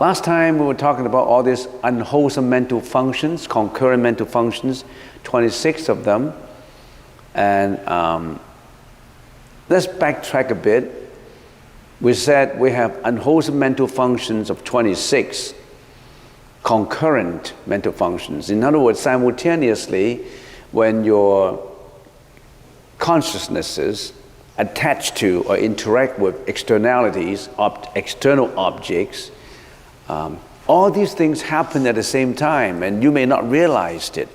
Last time we were talking about all these unwholesome mental functions, concurrent mental functions, 26 of them. And let's backtrack a bit. We said we have unwholesome mental functions of 26, concurrent mental functions. In other words, simultaneously, when your consciousnesses attach to or interact with externalities, external objects, all these things happen at the same time, and you may not realize it.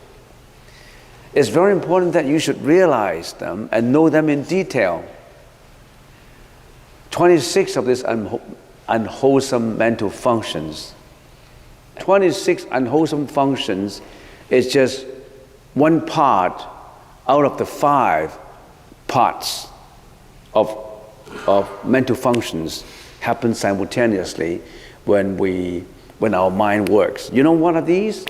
It's very important that you should realize them and know them in detail. 26 of these unwholesome mental functions. 26 unwholesome functions is just one part out of the 5 parts of mental functions happen simultaneously when our mind works. You know what are these?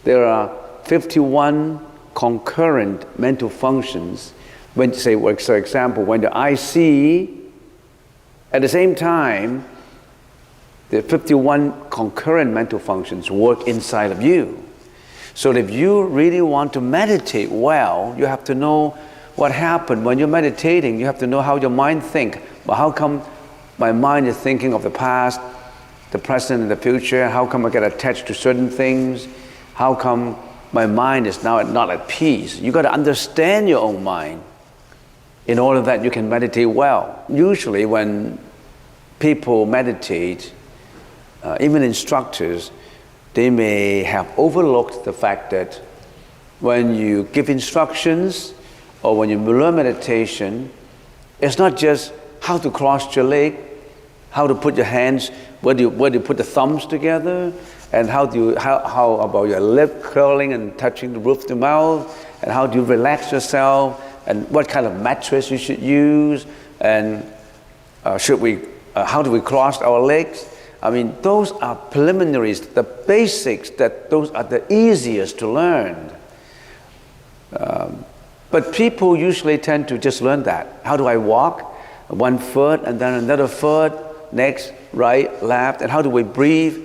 There are 51 concurrent mental functions. When, say, for example, when the eye see, at the same time, the 51 concurrent mental functions work inside of you. So if you really want to meditate well, you have to know what happened when you're meditating. You have to know how your mind thinks. But how come my mind is thinking of the past, the present, and the future? How come I get attached to certain things? How come my mind is now not at peace? You got to understand your own mind in order that you can meditate well. Usually when people meditate, even instructors, they may have overlooked the fact that when you give instructions or when you learn meditation, it's not just how to cross your leg, how to put your hands, where do you put the thumbs together, and how about your lip curling and touching the roof of the mouth, and how do you relax yourself, and what kind of mattress you should use, and how do we cross our legs? I mean, those are preliminaries, the basics, those are the easiest to learn. But people usually tend to just learn that. How do I walk? One foot and then another foot, next, right, left, and how do we breathe?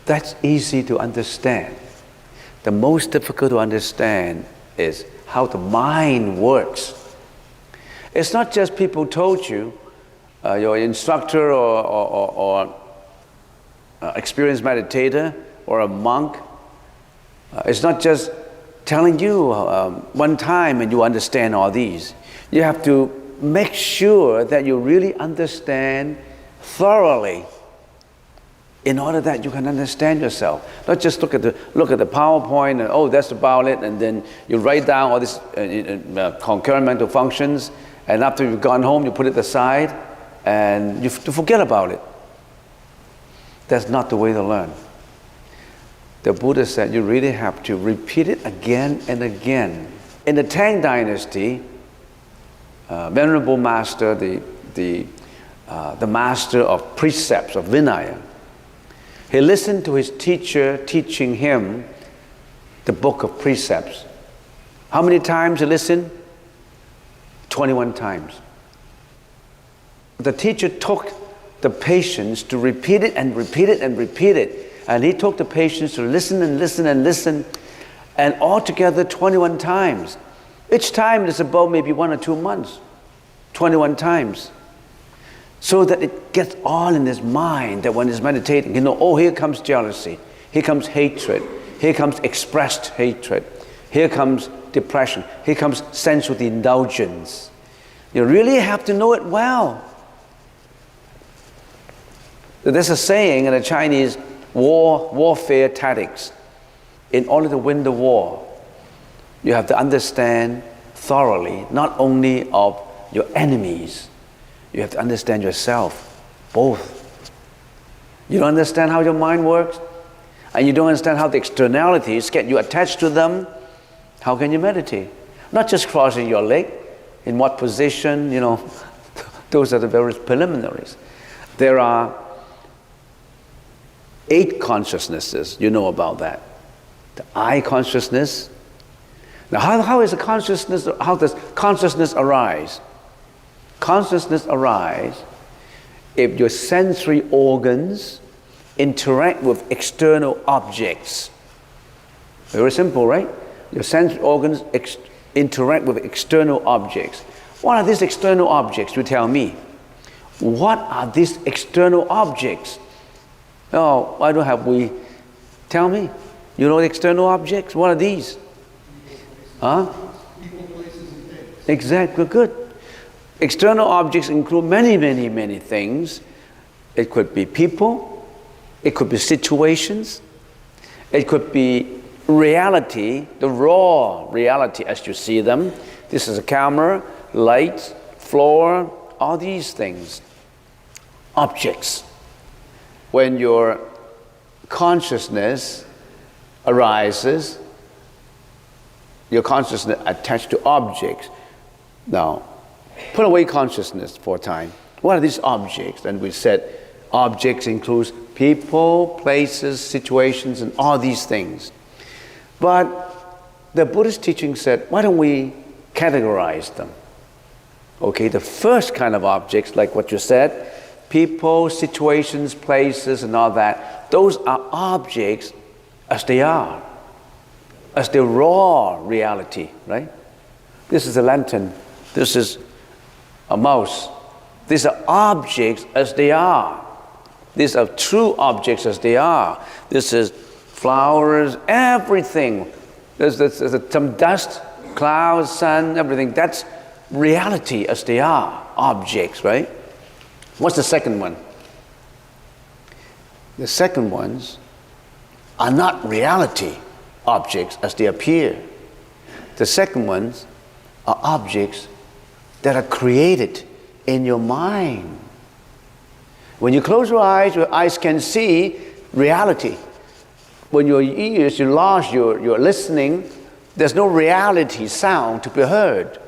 That's easy to understand. The most difficult to understand is how the mind works. It's not just people told you, your instructor or experienced meditator or a monk. It's not just telling you one time and you understand all these. You have to make sure that you really understand thoroughly in order that you can understand yourself. Not just look at the PowerPoint and, oh, that's about it, and then you write down all these concurrent mental functions, and after you've gone home, you put it aside, and you forget about it. That's not the way to learn. The Buddha said you really have to repeat it again and again. In the Tang Dynasty, Venerable Master, the master of precepts, of Vinaya, he listened to his teacher teaching him the book of precepts. How many times he listened? 21 times. The teacher took the patience to repeat it and repeat it and repeat it. And he took the patience to listen and listen and listen, and altogether 21 times. Each time is about maybe 1 or 2 months. 21 times. So that it gets all in his mind that when he's meditating, you know, oh, here comes jealousy, here comes hatred, here comes expressed hatred, here comes depression, here comes sensual indulgence. You really have to know it well. There's a saying in the Chinese warfare tactics. In order to win the war, you have to understand thoroughly, not only of your enemies, you have to understand yourself, both. You don't understand how your mind works, and you don't understand how the externalities get you attached to them, how can you meditate? Not just crossing your leg, in what position, you know, those are the various preliminaries. There are 8 consciousnesses, you know about that. The I consciousness. Now how does consciousness arise? Consciousness arises if your sensory organs interact with external objects. Very simple, right? Your sensory organs interact with external objects. What are these external objects? You tell me. What are these external objects? Oh, why don't have we? Tell me. You know the external objects? What are these? Huh? People, places, and things. Exactly, good. External objects include many, many, many things. It could be people. It could be situations. It could be reality, the raw reality as you see them. This is a camera, lights, floor, all these things. Objects. When your consciousness arises, your consciousness attached to objects. Now, put away consciousness for a time. What are these objects? And we said objects includes people, places, situations, and all these things. But the Buddhist teaching said, why don't we categorize them? Okay, the first kind of objects, like what you said, people, situations, places, and all that, those are objects as they are, as the raw reality, right? This is a lantern. This is a mouse. These are objects as they are. These are true objects as they are. This is flowers, everything. There's some dust, clouds, sun, everything. That's reality as they are, objects, right? What's the second one? The second ones are not reality objects as they appear. The second ones are objects that are created in your mind. When you close your eyes can see reality. When your ears, you lost your listening, there's no reality sound to be heard.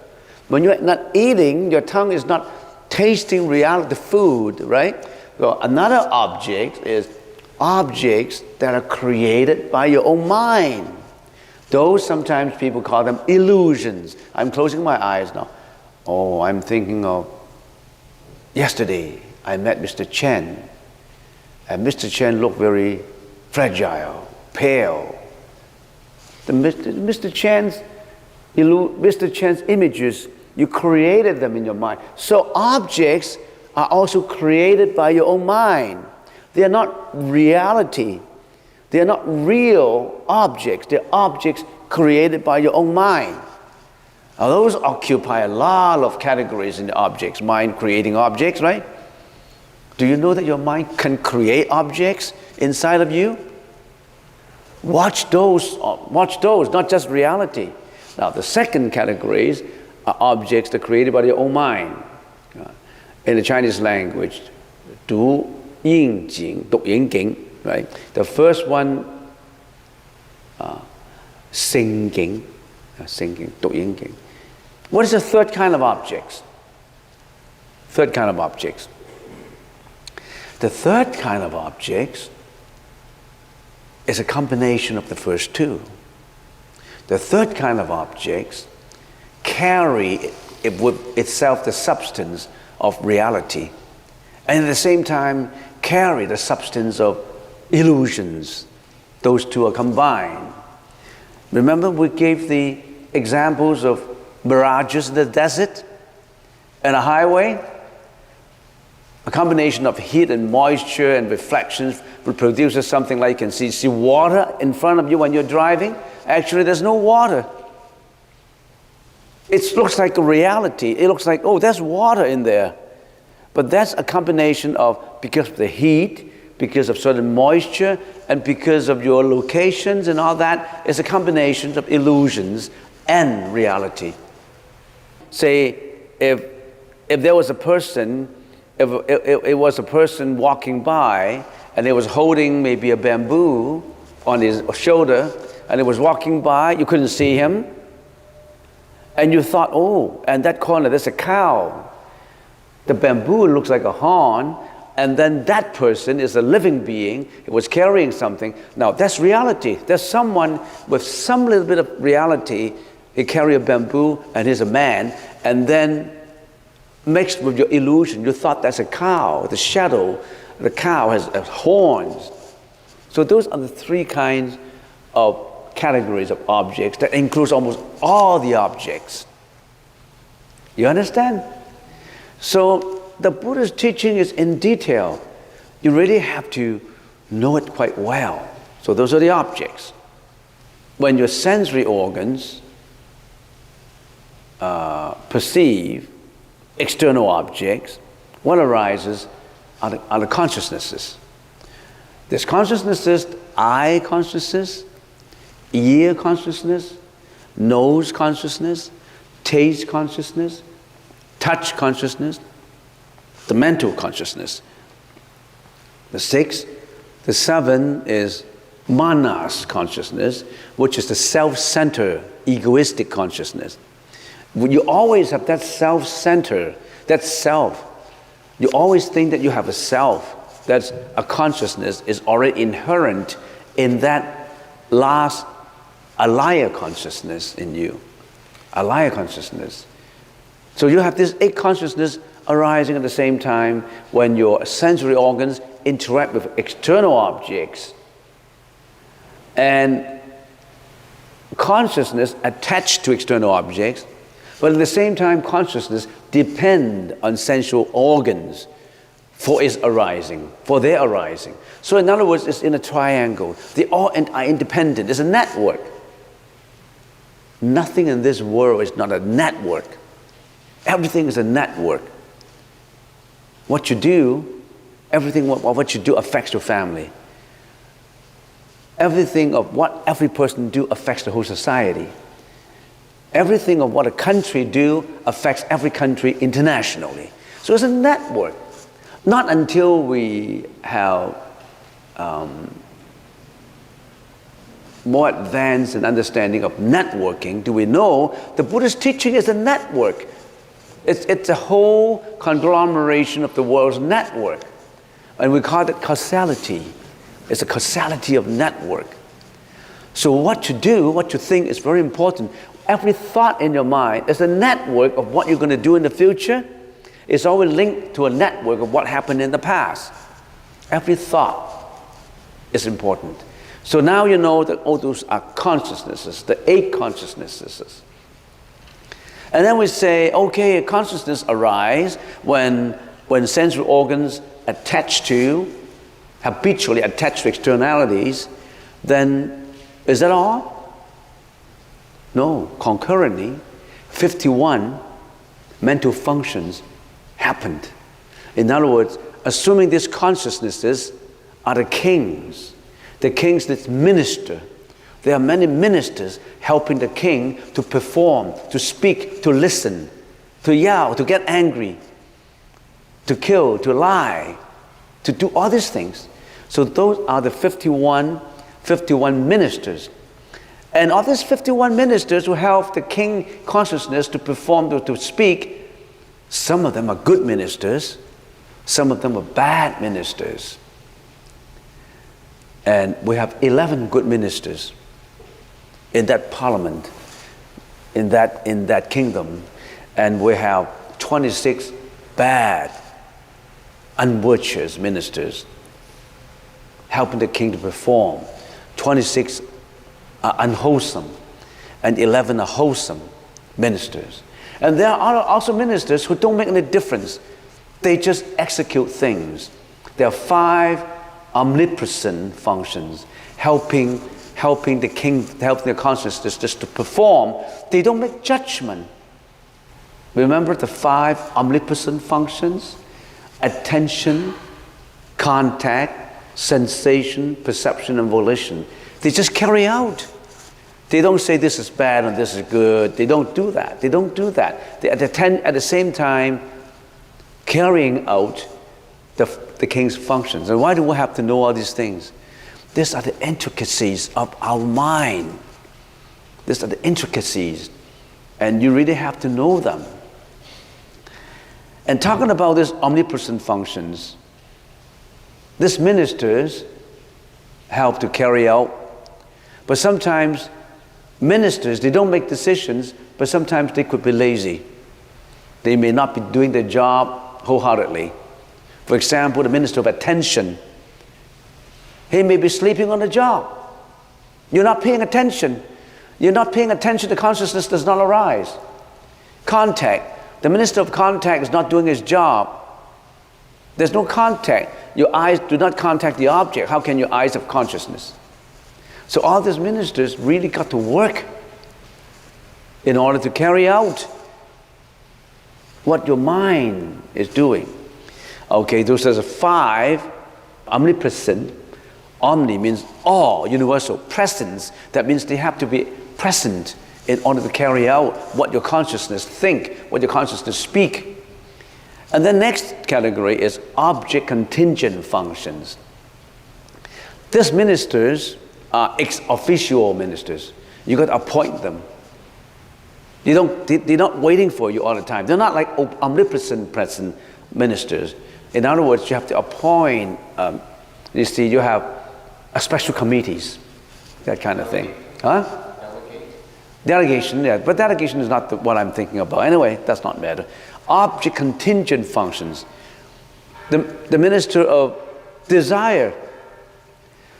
When you're not eating, your tongue is not tasting reality food, right? So another object is objects that are created by your own mind. Those sometimes people call them illusions. I'm closing my eyes now. Oh, I'm thinking of yesterday I met Mr. Chen, and Mr. Chen looked very fragile, pale. Mr. Chen's images, you created them in your mind. So objects are also created by your own mind. They are not reality. They are not real objects. They're objects created by your own mind. Now those occupy a lot of categories in the objects. Mind creating objects, right? Do you know that your mind can create objects inside of you? Watch those, not just reality. Now the second categories are objects that are created by your own mind. In the Chinese language, 读应景, 读应景, right? The first one, 聖景, 讀應景. What is the third kind of objects? Third kind of objects. The third kind of objects is a combination of the first two. The third kind of objects carry with itself the substance of reality, and at the same time carry the substance of illusions. Those two are combined. Remember we gave the examples of mirages in the desert and a highway? A combination of heat and moisture and reflections produces something like you can see water in front of you when you're driving. Actually, there's no water. It looks like a reality. It looks like, oh, there's water in there. But that's a combination of, because of the heat, because of certain moisture, and because of your locations and all that, it's a combination of illusions and reality. Say, if there was a person, if it was a person walking by, and he was holding maybe a bamboo on his shoulder, and he was walking by, you couldn't see him, and you thought, oh, and that corner, there's a cow. The bamboo looks like a horn, and then that person is a living being. It was carrying something. Now, that's reality. There's someone with some little bit of reality. He carry a bamboo, and he's a man. And then mixed with your illusion. You thought that's a cow, the shadow, the cow has horns. So those are the three kinds of categories of objects that includes almost all the objects. You understand? So the Buddha's teaching is in detail. You really have to know it quite well. So those are the objects. When your sensory organs perceive external objects, what arises are the consciousnesses. There's consciousnesses, eye consciousness, ear consciousness, nose consciousness, taste consciousness, touch consciousness, the mental consciousness. The 6, the 7 is manas consciousness, which is the self-centered, egoistic consciousness. You always have that self-centered, that self. You always think that you have a self. That's a consciousness is already inherent in that last alaya consciousness in you. Alaya consciousness. So you have this 8 consciousness arising at the same time when your sensory organs interact with external objects. And consciousness attached to external objects, but at the same time consciousness depend on sensual organs for its arising, for their arising. So in other words, it's in a triangle. They all are independent. It's a network. Nothing in this world is not a network. Everything is a network. What you do, everything what you do affects your family. Everything of what every person do affects the whole society. Everything of what a country do affects every country internationally. So it's a network. Not until we have more advanced and understanding of networking do we know the Buddhist teaching is a network. It's a whole conglomeration of the world's network. And we call it causality. It's a causality of network. So what you do, what you think is very important. Every thought in your mind is a network of what you're going to do in the future. It's always linked to a network of what happened in the past. Every thought is important. So now you know that all those are consciousnesses, the 8 consciousnesses. And then we say, okay, consciousness arise when sensory organs habitually attached to externalities, then is that all? No, concurrently, 51 mental functions happened. In other words, assuming these consciousnesses are the kings that minister. There are many ministers helping the king to perform, to speak, to listen, to yell, to get angry, to kill, to lie, to do all these things. So those are the 51 ministers. And all these 51 ministers will help the king consciousness to perform, to speak. Some of them are good ministers. Some of them are bad ministers. And we have 11 good ministers in that parliament, in that kingdom. And we have 26 bad, unvirtuous ministers helping the king to perform. 26 are unwholesome, and 11 are wholesome ministers. And there are also ministers who don't make any difference. They just execute things. There are 5 omnipresent functions helping the king, helping the consciousness just to perform. They don't make judgment. Remember the 5 omnipresent functions? Attention, contact, sensation, perception, and volition. They just carry out. They don't say this is bad and this is good. They don't do that. They at the same time carrying out the king's functions. And why do we have to know all these things? These are the intricacies of our mind. These are the intricacies. And you really have to know them. And talking about these omnipresent functions, these ministers help to carry out. But sometimes ministers, they don't make decisions, but sometimes they could be lazy. They may not be doing their job wholeheartedly. For example, the minister of attention, he may be sleeping on the job. You're not paying attention. You're not paying attention, the consciousness does not arise. Contact, the minister of contact is not doing his job. There's no contact. Your eyes do not contact the object. How can your eyes have consciousness? So all these ministers really got to work in order to carry out what your mind is doing. Okay, those are the 5 omnipresent. Omni means all, universal. Presence, that means they have to be present in order to carry out what your consciousness think, what your consciousness speak. And the next category is object contingent functions. These ministers are ex officio ministers. You got to appoint them. They're not waiting for you all the time. They're not like omnipresent present ministers. In other words, you have to appoint, you see, you have special committees, that kind of thing. Huh? Delegation, yeah, but delegation is not what I'm thinking about. Anyway, that's not matter. Object contingent functions. The minister of desire.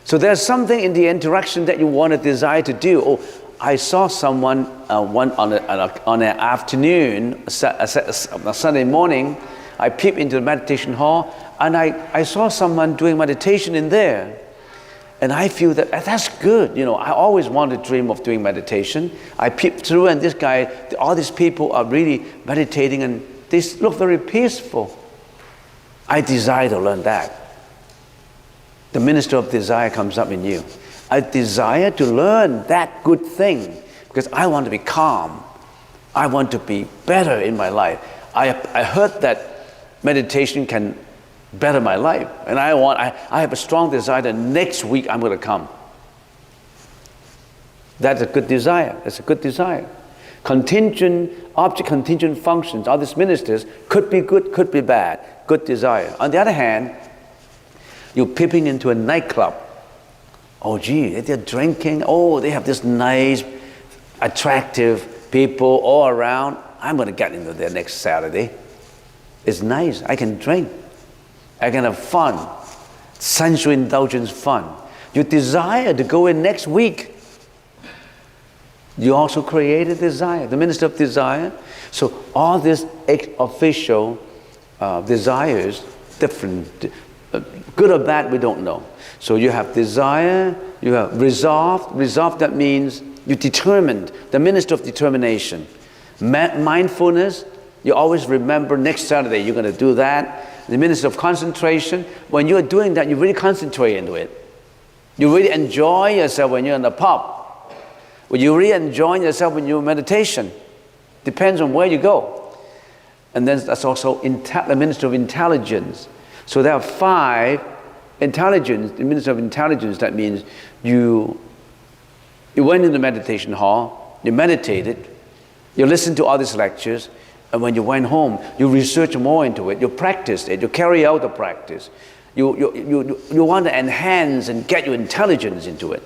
So there's something in the interaction that you want to desire to do. Oh, I saw someone on an afternoon, a Sunday morning, I peeped into the meditation hall, and I saw someone doing meditation in there. And I feel that that's good. I always wanted to dream of doing meditation. I peeped through, and this guy, all these people are really meditating, and they look very peaceful. I desire to learn that. The minister of desire comes up in you. I desire to learn that good thing because I want to be calm. I want to be better in my life. I heard that meditation can better my life, and I have a strong desire that next week I'm going to come. That's a good desire. It's a good desire. Object contingent functions, all these ministers could be good, could be bad. Good desire. On the other hand, you're peeping into a nightclub. Oh gee, they're drinking. Oh, they have this nice, attractive people all around. I'm going to get into there next Saturday. It's nice. I can drink. I can have fun. Sensual indulgence fun. You desire to go in next week. You also create a desire, the minister of desire. So all these official desires, different, good or bad, we don't know. So you have desire, you have resolve. Resolve, that means you determined, the minister of determination. Mindfulness, you always remember next Saturday you're going to do that. The minister of concentration, when you're doing that, you really concentrate into it. You really enjoy yourself when you're in the pub. Well, you really enjoy yourself when you're in meditation. Depends on where you go. And then that's also the minister of intelligence. So there are 5 intelligence, the minister of intelligence. That means you went in the meditation hall, you meditated, you listened to all these lectures, and when you went home, you research more into it, you practiced it, you carry out the practice. You want to enhance and get your intelligence into it.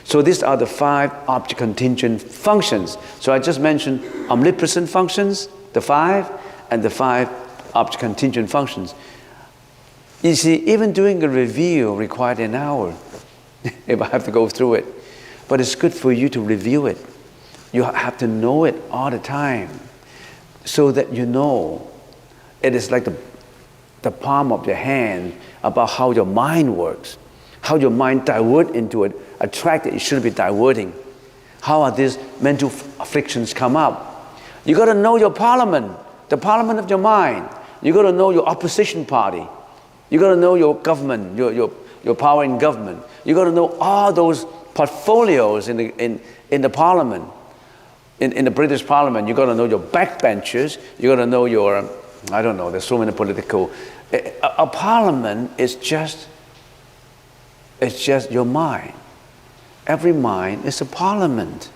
So these are the 5 object contingent functions. So I just mentioned omnipresent functions, the 5, and the 5 object contingent functions. You see, even doing a review required an hour if I have to go through it. But it's good for you to review it. You have to know it all the time so that you know. It is like the palm of your hand about how your mind works, how your mind divert into a track that it shouldn't be diverting. How are these mental afflictions come up? You got to know your parliament, the parliament of your mind. You got to know your opposition party. You got to know your government, your power in government. You got to know all those portfolios in the parliament, in the British Parliament. You got to know your backbenchers. You got to know your, I don't know. There's so many political. A parliament is just. It's just your mind. Every mind is a parliament.